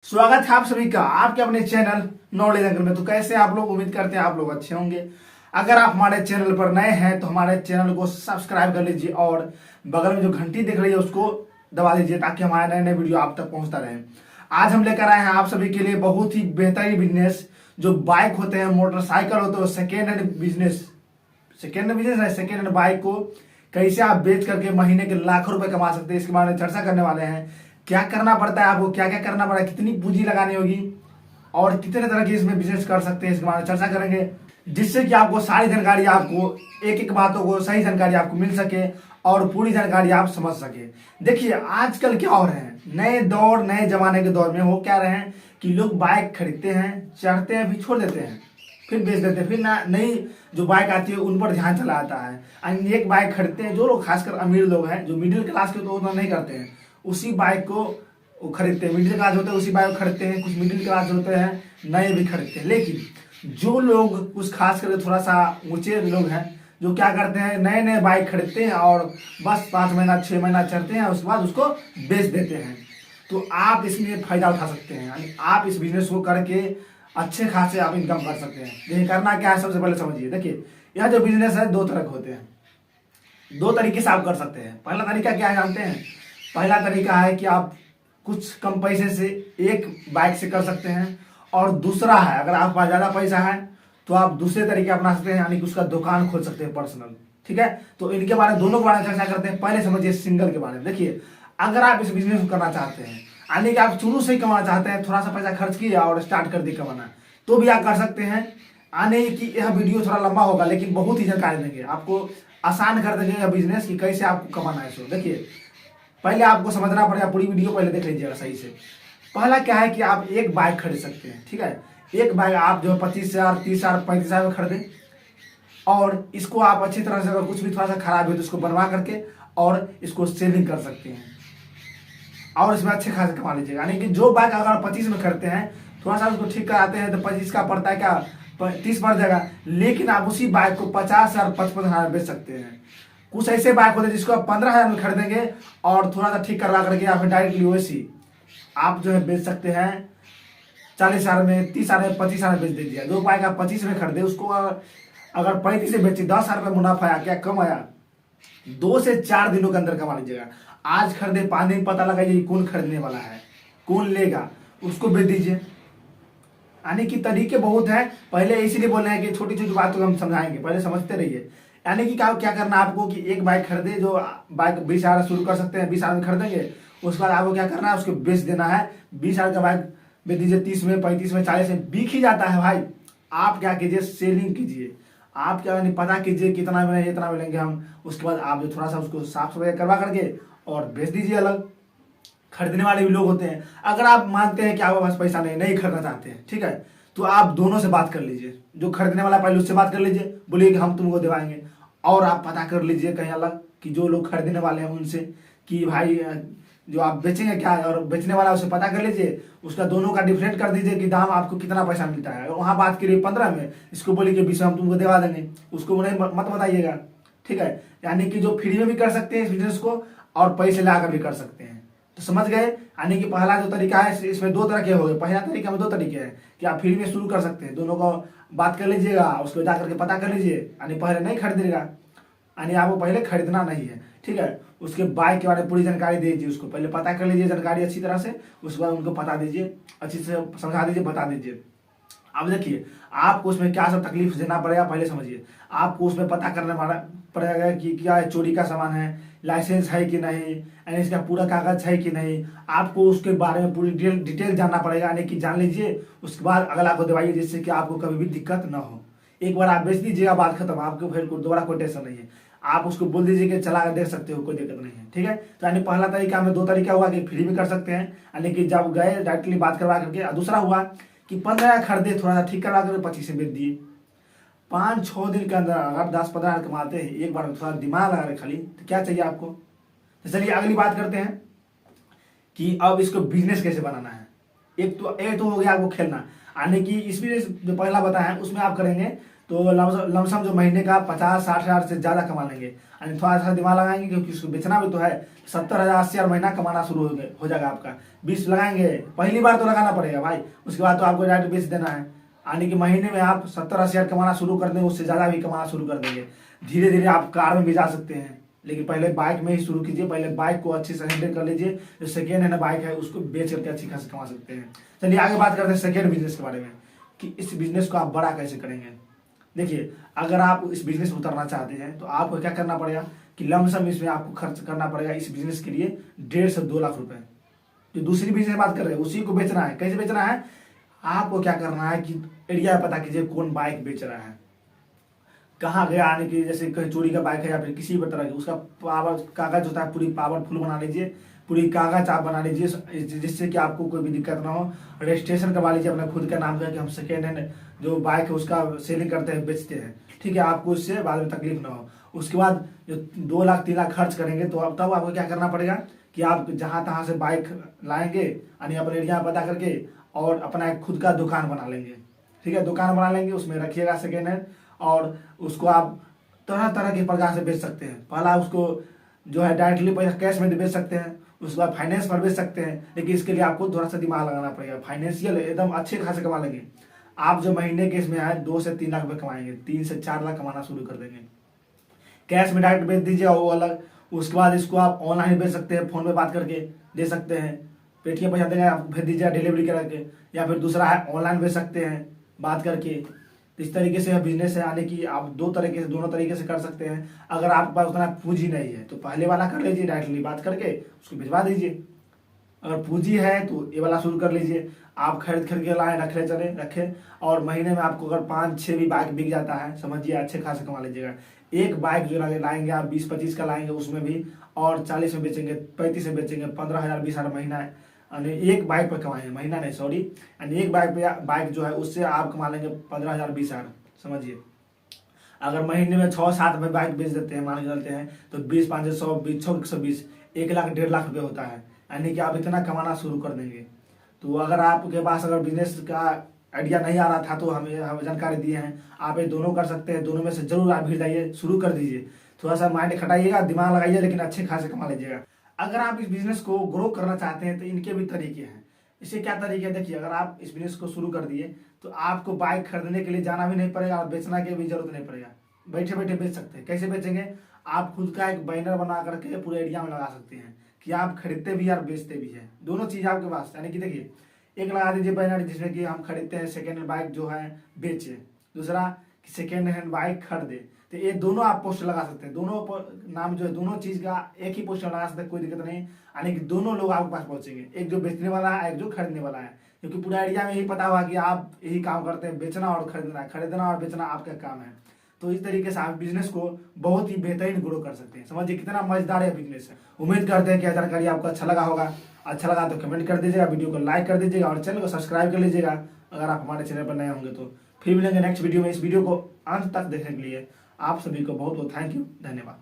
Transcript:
स्वागत है आप सभी का आपके अपने चैनल नॉलेज अंकल में। तो कैसे आप लोग, उम्मीद करते हैं आप लोग अच्छे होंगे। अगर आप हमारे चैनल पर नए हैं तो हमारे चैनल को सब्सक्राइब कर लीजिए और बगल में जो घंटी दिख रही है उसको दबा लीजिए ताकि हमारे नए नए वीडियो आप तक पहुंचता रहे। आज हम लेकर आए हैं आप सभी के लिए बहुत ही बेहतरीन बिजनेस। जो बाइक होते हैं, मोटरसाइकिल होते हैं, सेकेंड हैंड बिजनेस है। सेकेंड हैंड बाइक को कैसे आप बेच करके महीने के लाखों रुपए कमा सकते हैं, इसके बारे में चर्चा करने वाले हैं। क्या करना पड़ता है आपको, क्या क्या करना पड़ता है, कितनी पूंजी लगानी होगी और कितने तरह की इसमें बिजनेस कर सकते हैं, इसके बारे में चर्चा करेंगे। जिससे कि आपको सारी जानकारी, आपको एक एक बातों को सही जानकारी आपको मिल सके और पूरी जानकारी आप समझ सके। देखिए आजकल क्या हो रहे हैं, नए जमाने के दौर में हो क्या रहे हैं कि लोग बाइक खरीदते हैं, चढ़ते हैं, फिर छोड़ देते हैं, फिर बेच देते हैं, फिर नई जो बाइक आती है उन पर ध्यान चला आता है। एक बाइक खरीदते हैं, जो लोग खासकर अमीर लोग हैं, जो मिडिल क्लास के तो उतना नहीं करते हैं, उसी बाइक को वो खरीदते हैं। मिडिल क्लास होते हैं उसी बाइक को खरीदते हैं, कुछ मिडिल क्लास होते हैं नए भी खरीदते हैं। लेकिन जो लोग कुछ खास करके थोड़ा सा ऊंचे लोग हैं, जो क्या करते हैं, नए नए बाइक खरीदते हैं और बस 5 महीना 6 महीना चलते हैं, उसके बाद उसको बेच देते हैं। तो आप इसमें फायदा उठा सकते हैं, यानी आप इस बिजनेस को करके अच्छे खासे आप इनकम कर सकते हैं। लेकिन करना क्या है, सबसे पहले समझिए। देखिए यह जो बिजनेस है 2 तरह के होते हैं, 2 तरीके से आप कर सकते हैं। पहला तरीका क्या है जानते हैं? पहला तरीका है कि आप कुछ कम पैसे से एक बाइक से कर सकते हैं, और दूसरा है अगर आपके पास ज़्यादा पैसा है तो आप दूसरे तरीके अपना सकते हैं, यानी कि उसका दुकान खोल सकते हैं पर्सनल। ठीक है, तो इनके बारे में, दोनों के बारे में चर्चा करते हैं। पहले समझिए सिंगल के बारे में। देखिए अगर आप इस बिजनेस को करना चाहते हैं, यानी कि आप शुरू से ही कमाना चाहते हैं, थोड़ा सा पैसा खर्च किए और स्टार्ट कर दिए कमाना, तो भी आप कर सकते हैं। आने की यह वीडियो थोड़ा लंबा होगा लेकिन बहुत ही जानकारी देंगे, आपको आसान कर देंगे यह बिजनेस कि कैसे आपको कमाना है। सो देखिए पहले आपको समझना पड़ेगा, पूरी वीडियो पहले देख लीजिएगा सही से। पहला क्या है कि आप एक बाइक खरीद सकते हैं। ठीक है, एक बाइक आप जो 25,000 30,000 35,000 में खरीदें, और इसको आप अच्छी तरह से, अगर कुछ भी थोड़ा सा खराब है तो इसको बनवा करके और इसको सेलिंग कर सकते हैं और इसमें अच्छे खासे कमा लीजिएगा। यानी कि जो बाइक अगर 25 में खरीदते हैं, थोड़ा सा उसको ठीक कराते हैं तो 25 का पड़ता है क्या, 30 पड़ जाएगा। लेकिन आप उसी बाइक को 50,000 55,000 में बेच सकते हैं। कुछ ऐसे बाइक होते हैं जिसको आप 15,000 में खरीदेंगे और थोड़ा सा ठीक करवा करके या फिर डायरेक्टली वैसी आप जो है बेच सकते हैं 40,000 में, 30,000 में, 25,000 में बेच दीजिए। जो बाइक आप 25 में खरीदे उसको अगर 35 से बेची, 10,000 रुपये मुनाफा आया, क्या कम आया, 2 से 4 दिनों के अंदर कमा लीजिएगा। आज खरीदे 5 दिन पता लगाइए कौन खरीदने वाला है, कौन लेगा, उसको बेच दीजिए। यानी कि तरीके बहुत हैं। पहले इसीलिए बोल रहे हैं कि छोटी छोटी बात तो हम समझाएंगे, पहले समझते रहिए। यानी कि क्या करना है आपको कि एक बाइक खरीदे, जो बाइक 20,000 शुरू कर सकते हैं, 20,000 में खरीदेंगे, उसके बाद आपको क्या करना है, उसको बेच देना है। 20,000 का बाइक बेच दीजिए, 30 में, 35 में, 40 में बिक ही जाता है भाई। आप क्या कीजिए, सेलिंग कीजिए। आप क्या नहीं पता कीजिए कितना मिलेंगे, इतना मिलेंगे हम, उसके बाद आप जो थोड़ा सा उसको साफ सफाई करवा करके और बेच दीजिए अलग। खरीदने वाले भी लोग होते हैं। अगर आप मानते हैं कि आपके पास पैसा नहीं खरीदना चाहते हैं, ठीक है, तो आप दोनों से बात कर लीजिए। जो खरीदने वाला पहले उससे बात कर लीजिए, बोलिए कि हम तुमको दिवाएंगे, और आप पता कर लीजिए कहीं अलग कि जो लोग खरीदने वाले हैं उनसे कि भाई जो आप बेचेंगे क्या, और बेचने वाला उसे पता कर लीजिए, उसका दोनों का डिफरेंट कर दीजिए कि दाम आपको कितना पैसा मिलता है। वहाँ बात करिए 15 में, इसको बोलिए कि 20 में हम तुमको दिवा देंगे, उसको उन्हें मत बताइएगा। ठीक है, यानी कि जो फ्री में भी कर सकते हैं इस बिजनेस को और पैसे लाकर भी कर सकते हैं। तो समझ गए? यानी कि पहला जो तरीका है, इसमें 2 तरह के हो गए। पहला तरीका में 2 तरीके हैं कि आप फ्री में शुरू कर सकते हैं, दोनों को बात कर लीजिएगा, उसको जा करके पता कर लीजिए। यानी पहले नहीं खरीदिएगा, यानी आपको पहले खरीदना नहीं है। ठीक है, उसके बाइक के बारे में पूरी जानकारी दीजिए, उसको पहले पता कर लीजिए जानकारी अच्छी तरह से, उसके बाद उनको बता दीजिए, अच्छी से समझा दीजिए, बता दीजिए। अब देखिए आपको उसमें क्या सब तकलीफ देना पड़ेगा, पहले समझिए। आपको उसमें पता करना पड़ेगा कि क्या चोरी का सामान है, लाइसेंस है कि नहीं, यानी इसका पूरा कागज है कि नहीं। आपको उसके बारे में पूरी डिटेल जानना पड़ेगा, यानी कि जान लीजिए, उसके बाद अगला को दिवाइए, जिससे कि आपको कभी भी दिक्कत ना हो। एक बार आप बेच दीजिएगा, बात खत्म, आपको फिर दोबारा कोई टेंशन नहीं है। आप उसको बोल दीजिए कि चला कर देख सकते हो, कोई दिक्कत नहीं है। ठीक है, तो यानी पहला तरीका में 2 तरीका हुआ कि फ्री में कर सकते हैं, यानी कि जब गए डायरेक्टली बात करवा करके। और दूसरा हुआ कि 15 खरीदे, थोड़ा सा ठीक करवा कर 25 से बेच दिए। 5-6 दिन के अंदर अगर 10-15 कमाते हैं, एक बार थोड़ा दिमाग लगा रहे खाली, तो क्या चाहिए आपको। तो चलिए अगली बात करते हैं कि अब इसको बिजनेस कैसे बनाना है। एक तो हो गया आपको खेलना, यानी कि इस बिजनेस जो पहला बताया है उसमें आप करेंगे तो लमसम जो महीने का 50-60 हज़ार से ज़्यादा कमा लेंगे। यानी थोड़ा सा दिमाग लगाएंगे क्योंकि उसको बेचना भी तो है। 70,000 80,000 महीना कमाना शुरू हो जाएगा आपका। 20 लगाएंगे, पहली बार तो लगाना पड़ेगा भाई, उसके बाद तो आपको डायरेक्ट बेच देना है। यानी कि महीने में आप 70-80 हज़ार कमाना शुरू कर देंगे, उससे ज़्यादा भी कमाना शुरू कर देंगे। धीरे धीरे आप कार में भी जा सकते हैं, लेकिन पहले बाइक में ही शुरू कीजिए। पहले बाइक को अच्छे से हैंडल कर लीजिए। जो सेकेंड हैंड बाइक है उसको बेच करके अच्छी खासी कमा सकते हैं। चलिए आगे बात करते हैं सेकेंड बिजनेस के बारे में, कि इस बिजनेस को आप बड़ा कैसे करेंगे। देखिए, अगर आप इस बिजनेस में उतरना चाहते हैं तो आपको क्या करना पड़ेगा कि लमसम इसमें आपको खर्च करना पड़ेगा इस बिजनेस के लिए 1.5 से 2 लाख रुपए। जो दूसरी बिजनेस बात कर रहे हैं उसी को बेचना है। कैसे बेचना है, आपको क्या करना है कि एरिया पता कीजिए कौन बाइक बेच रहा है, कहाँ गया। आने की जैसे कहीं चोरी का बाइक है या फिर किसी भी तरह की, उसका पावर कागज होता है पूरी पावरफुल बना लीजिए, पूरी कागज आप बना लीजिए जिससे कि आपको कोई भी दिक्कत ना हो। रजिस्ट्रेशन करवा लीजिए अपना खुद का नाम का कि हम सेकेंड हैंड जो बाइक है उसका सेलिंग करते हैं, बेचते हैं, ठीक है। आपको इससे बाद में तकलीफ ना हो। उसके बाद जो 2 लाख 3 लाख खर्च करेंगे तो अब तब आपको क्या करना पड़ेगा कि आप जहाँ तहाँ से बाइक लाएंगे, यानी अपने एरिया में पता करके, और अपना एक खुद का दुकान बना लेंगे, ठीक है। दुकान बना लेंगे, उसमें रखिएगा सेकेंड हैंड, और उसको आप तरह तरह के प्रकार से बेच सकते हैं। पहला उसको जो है डायरेक्टली पैसा कैश में बेच सकते हैं, उसके बाद फाइनेंस पर बेच सकते हैं। लेकिन इसके लिए आपको थोड़ा सा दिमाग लगाना पड़ेगा। फाइनेंशियल एकदम अच्छे खासे कमा लेंगे आप। जो महीने के इसमें आए 2 से 3 लाख रुपए कमाएंगे, 3 से 4 लाख कमाना शुरू कर देंगे। कैश में डायरेक्ट बेच दीजिए वो अलग। उसके बाद इसको आप ऑनलाइन बेच सकते हैं, फोन पे बात करके दे सकते हैं। पेटीएम पैसा देंगे आप, भेज दीजिए डिलीवरी करा के। या फिर दूसरा है ऑनलाइन बेच सकते हैं बात करके। इस तरीके से बिजनेस है, यानी कि आप दोनों तरीके से कर सकते हैं। अगर आपके पास उतना पूंजी नहीं है तो पहले वाला कर लीजिए, डायरेक्टली बात करके उसको भिजवा दीजिए। अगर पूंजी है तो ये वाला शुरू कर लीजिए। आप खरीद के लाए, रखे, और महीने में आपको अगर 5-6 भी बाइक बिक जाता है, समझिए अच्छे खासे कमा लीजिएगा। एक बाइक जो लाएंगे आप 20-25 का लाएंगे, उसमें भी और 40 में बेचेंगे, 35 में बेचेंगे, 15,000 20,000 महीना है। यानी एक बाइक पर कमाएंगे, महीना नहीं सॉरी, यानी एक बाइक जो है उससे आप कमा लेंगे 15,000 20,000, समझिए। अगर महीने में 6-7 में बाइक बेच देते हैं, मान के चलते हैं, तो 20-5 100 20 120 1 लाख 1.5 लाख रुपये होता है। यानी कि आप इतना कमाना शुरू कर देंगे। तो अगर आपके पास अगर बिजनेस का आइडिया नहीं आ रहा था तो हमें जानकारी दिए हैं, आप ये दोनों कर सकते हैं। दोनों में से जरूर आप भिड़ जाइए, शुरू कर दीजिए। थोड़ा सा माइंड खटाइएगा, दिमाग लगाइए, लेकिन अच्छे खासे कमा लीजिएगा। अगर आप इस बिजनेस को ग्रो करना चाहते हैं तो इनके भी तरीके हैं। इसके क्या तरीके हैं, देखिए, अगर आप इस बिजनेस को शुरू कर दिए तो आपको बाइक खरीदने के लिए जाना भी नहीं पड़ेगा और बेचना की भी जरूरत नहीं पड़ेगा। बैठे बैठे बेच सकते हैं। कैसे बेचेंगे, आप खुद का एक बैनर बना करके पूरे एरिया में लगा सकते हैं कि आप खरीदते भी और बेचते भी हैं, दोनों चीज आपके पास। यानी कि देखिए, एक लगा दीजिए बैनर जिसमें कि हम खरीदते हैं सेकेंड हैंड बाइक जो है बेचे, दूसरा कि सेकेंड हैंड बाइक खरीदे। तो ये दोनों आप पोस्टर लगा सकते हैं। दोनों नाम जो है दोनों चीज का एक ही पोस्टर लगा सकते हैं, कोई दिक्कत नहीं। यानी कि दोनों लोग आपके पास पहुंचेंगे, एक जो बेचने वाला है, एक जो खरीदने वाला है। क्योंकि पूरा एरिया में यही पता हुआ कि आप यही काम करते हैं, बेचना और खरीदना और बेचना आपका काम है। तो इस तरीके से आप बिजनेस को बहुत ही बेहतरीन ग्रो कर सकते हैं। समझिए कितना मजेदार है बिजनेस है। उम्मीद करते हैं कि जानकारी आपको अच्छा लगा होगा। अच्छा लगा तो कमेंट कर दीजिएगा, वीडियो को लाइक कर दीजिएगा और चैनल को सब्सक्राइब कर लीजिएगा अगर आप हमारे चैनल पर नए होंगे तो। फिर मिलेंगे नेक्स्ट वीडियो में। इस वीडियो को अंत तक देखने के लिए आप सभी को बहुत बहुत थैंक यू, धन्यवाद।